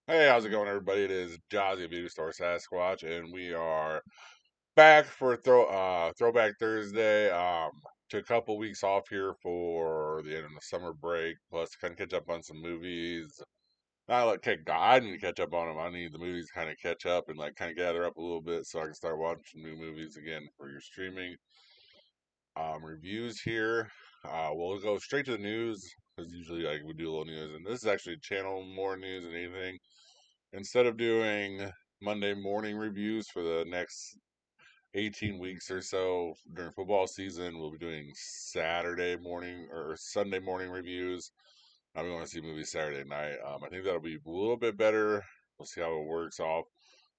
Hey, how's it going, everybody? It is Jazzy of Beauty Store Sasquatch, and we are back for Throwback Thursday. Took a couple weeks off here for the end of the summer break, plus kind of catch up on some movies. Not like I need to catch up on them. I need the movies to kind of catch up and like kind of gather up a little bit so I can start watching new movies again for your streaming reviews here. We'll go straight to the news because usually like we do a little news, and this is actually channel more news than anything. Instead of doing Monday morning reviews for the next 18 weeks or so during football season, we'll be doing Saturday morning or Sunday morning reviews. We want to see movies Saturday night. I think that'll be a little bit better. We'll see how it works off.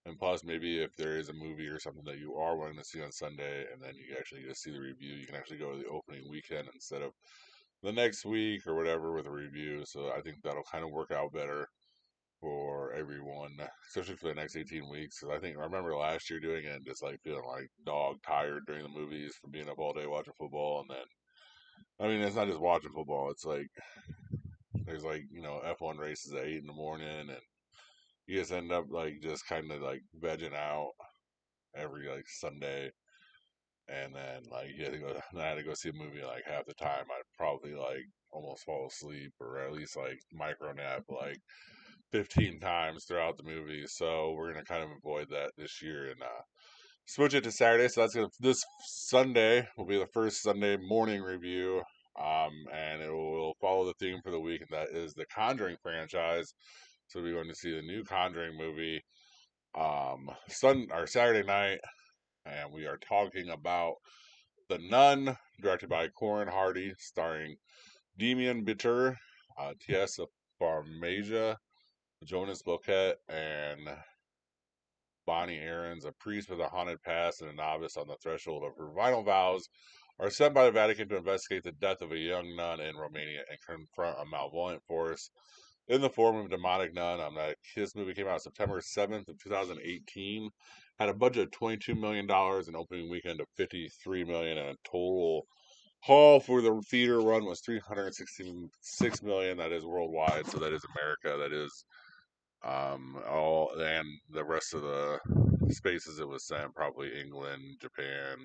And plus, maybe if there is a movie or something that you are wanting to see on Sunday, and then you actually get to see the review, you can actually go to the opening weekend instead of the next week or whatever with a review. So I think that'll kind of work out better for everyone, especially for the next 18 weeks. Because I remember last year doing it and just like feeling like dog tired during the movies from being up all day watching football. And then, I mean, it's not just watching football, it's like there's like, F1 races at 8 in the morning, and you just end up like just kind of like vegging out every like Sunday. And then, like, you had to go, I had to go see a movie like half the time. I'd probably like almost fall asleep or at least like micro nap like 15 times throughout the movie. So we're gonna kind of avoid that this year and switch it to Saturday. So that's gonna this Sunday will be the first Sunday morning review. And it will follow the theme for the week, and that is the Conjuring franchise. So we're going to see the new Conjuring movie Saturday night, and we are talking about The Nun, directed by Corin Hardy, starring Demian Bitter, Tessa Farmagia, Jonas Boquet, and Bonnie Aarons, a priest with a haunted past and a novice on the threshold of her final vows, are sent by the Vatican to investigate the death of a young nun in Romania and confront a malevolent force in the form of a demonic nun. This movie came out September 7th of 2018. Had a budget of $22 million, an opening weekend of $53 million, and a total haul for the theater run was $366 million. That is worldwide, so that is America. That is all and the rest of the spaces it was sent, probably England, Japan,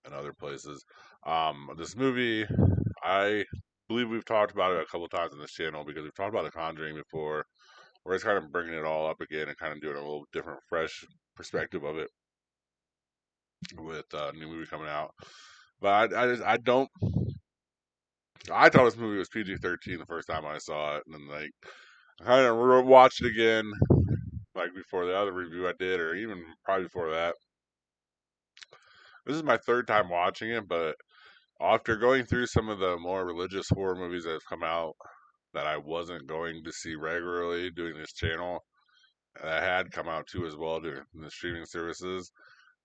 and other places. This movie, I believe we've talked about it a couple times on this channel because we've talked about The Conjuring before. We're just kind of bringing it all up again and kind of doing a little different, fresh perspective of it with a new movie coming out. But I don't. I thought this movie was PG-13 the first time I saw it, and then like I kind of watched it again like before the other review I did, or even probably before that. This is my third time watching it, but after going through some of the more religious horror movies that have come out that I wasn't going to see regularly doing this channel, that had come out too as well doing the streaming services.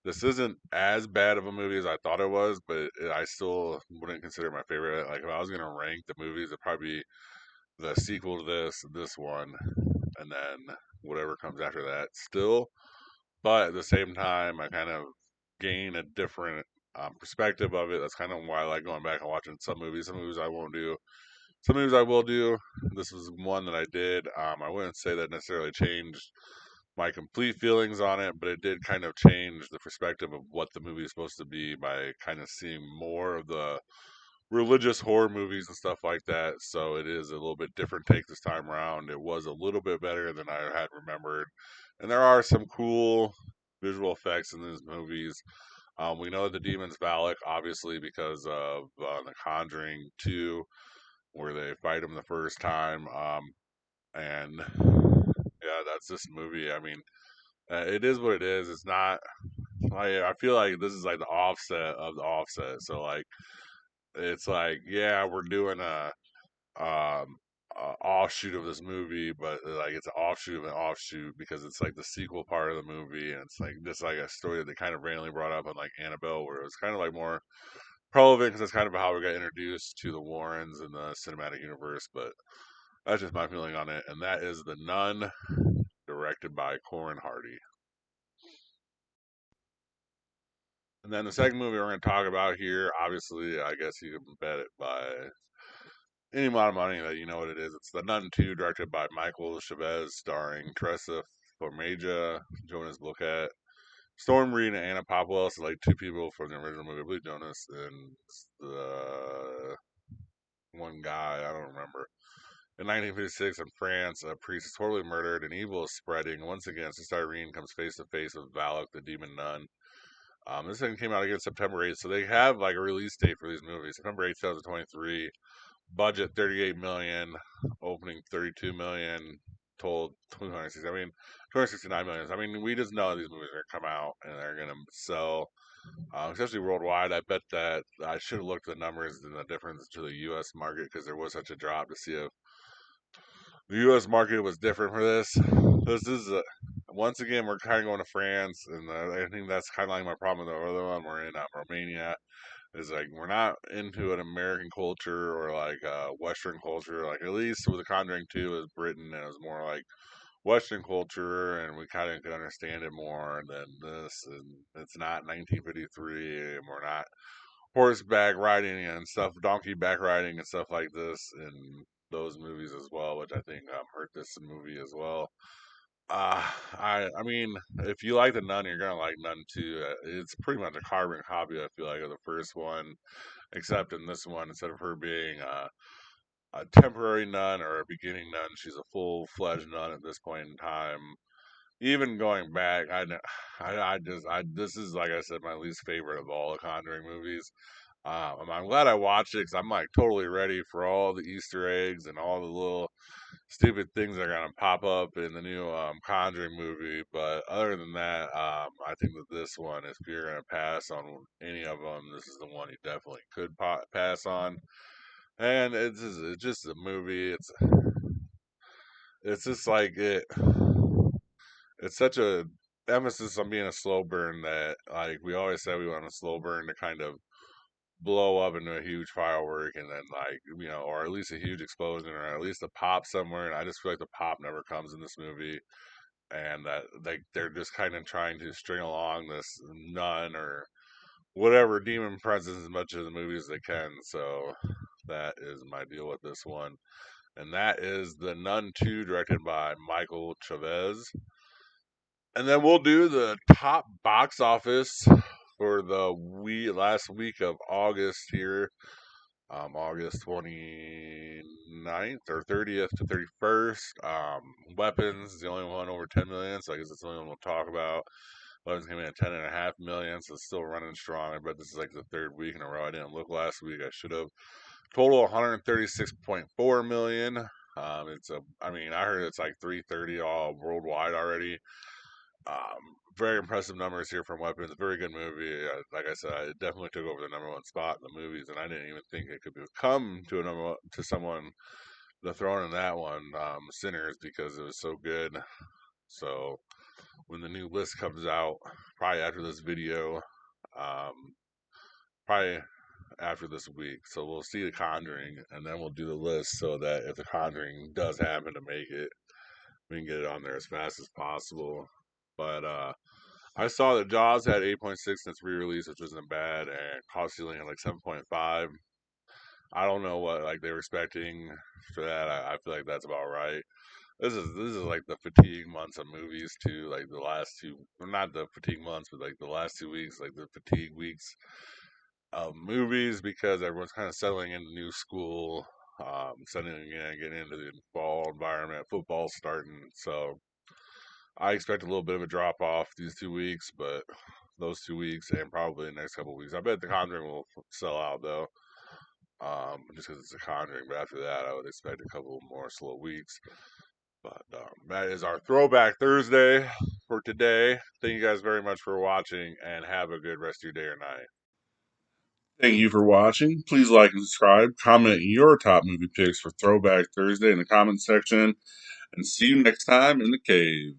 This isn't as bad of a movie as I thought it was, but I still wouldn't consider it my favorite. Like if I was gonna rank the movies, it'd probably be the sequel to this one, and then whatever comes after that. Still, but at the same time, I kind of gain a different perspective of it. That's kind of why I like going back and watching some movies. Some movies I won't do. Some movies I will do. This was one that I did. I wouldn't say that necessarily changed my complete feelings on it, but it did kind of change the perspective of what the movie is supposed to be by kind of seeing more of the religious horror movies and stuff like that. So it is a little bit different take this time around. It was a little bit better than I had remembered, and there are some cool visual effects in these movies. We know that the demon's Valak, obviously, because of The Conjuring 2, where they fight him the first time. And yeah, that's this movie. I mean, it is what it is. It's not. I feel like this is like the offset of the offset. So like, it's like, yeah, we're doing um, a offshoot of this movie, but like it's an offshoot of an offshoot because it's like the sequel part of the movie, and it's like just like a story that they kind of randomly brought up on like Annabelle, where it was kind of like more relevant because that's kind of how we got introduced to the Warrens in the cinematic universe. But that's just my feeling on it, and that is The Nun, directed by Corin Hardy. And then the second movie we're going to talk about here, obviously, I guess you can bet it by any amount of money that you know what it is. It's The Nun 2, directed by Michael Chavez, starring Teresa Formaja, Jonas Bloquet, Storm Reed, and Anna Popwell. So like two people from the original movie. I believe Jonas and the one guy, I don't remember. In 1956, in France, a priest is totally murdered and evil is spreading. Once again, Sister Irene comes face to face with Valak, the demon nun. This thing came out again September 8th, so they have like a release date for these movies. September 8th, 2023. Budget 38 million, opening 32 million, told 260. I mean, 269 million. I mean, we just know these movies are gonna come out and they're gonna sell, especially worldwide. I bet that I should have looked at the numbers and the difference to the U.S. market because there was such a drop to see if the U.S. market was different for this. This is once again we're kind of going to France, and I think that's kind of like my problem with the other one. We're in Romania. Is like we're not into an American culture or like Western culture. Like at least with the Conjuring 2 is Britain, and it was more like Western culture, and we kind of could understand it more than this. And it's not 1953, and we're not horseback riding and stuff, donkey back riding and stuff like this in those movies as well, which I think hurt this movie as well. I mean, if you like The Nun, you're gonna like Nun too. It's pretty much a carbon copy, I feel like, of the first one, except in this one, instead of her being a temporary nun or a beginning nun, she's a full-fledged nun at this point in time. Even going back, this is like I said, my least favorite of all the Conjuring movies. I'm glad I watched it because I'm like totally ready for all the Easter eggs and all the little stupid things that are gonna pop up in the new Conjuring movie. But other than that, I think that this one, if you're gonna pass on any of them, this is the one you definitely could pass on. And it's just a movie. It's just like it. It's such a emphasis on being a slow burn that like we always say we want a slow burn to kind of blow up into a huge firework and then like or at least a huge explosion or at least a pop somewhere, and I just feel like the pop never comes in this movie, and that like they're just kind of trying to string along this nun or whatever demon presence as much of the movie as they can. So that is my deal with this one, and that is The Nun 2, directed by Michael Chavez. And then we'll do the top box office for the last week of August here, August 29th or 30th to 31st. Weapons is the only one over 10 million, so I guess that's the only one we'll talk about. Weapons came in at 10.5 million, so it's still running strong. I bet this is like the third week in a row. I didn't look last week. I should have. Total 136.4 million. I mean, I heard it's like 330 all worldwide already. Very impressive numbers here from Weapons. Very good movie. Like I said, it definitely took over the number one spot in the movies, and I didn't even think it could come to a number one, to someone the throne in that one, Sinners, because it was so good. So when the new list comes out, probably after this video, um, probably after this week. So we'll see The Conjuring, and then we'll do the list so that if The Conjuring does happen to make it, we can get it on there as fast as possible. But I saw that Jaws had 8.6 in its re-release, which wasn't bad, and Cost Ceiling had like 7.5. I don't know what like they were expecting for that. I feel like that's about right. This is like the fatigue months of movies too. Like the last two, well, not the fatigue months, but like the last 2 weeks, like the fatigue weeks of movies because everyone's kind of settling into new school, getting into the fall environment. Football's starting, so I expect a little bit of a drop off these 2 weeks, but those 2 weeks and probably the next couple of weeks, I bet The Conjuring will sell out though, just because it's a Conjuring. But after that, I would expect a couple more slow weeks. But that is our Throwback Thursday for today. Thank you guys very much for watching, and have a good rest of your day or night. Thank you for watching. Please like and subscribe. Comment your top movie picks for Throwback Thursday in the comment section. And see you next time in the cave.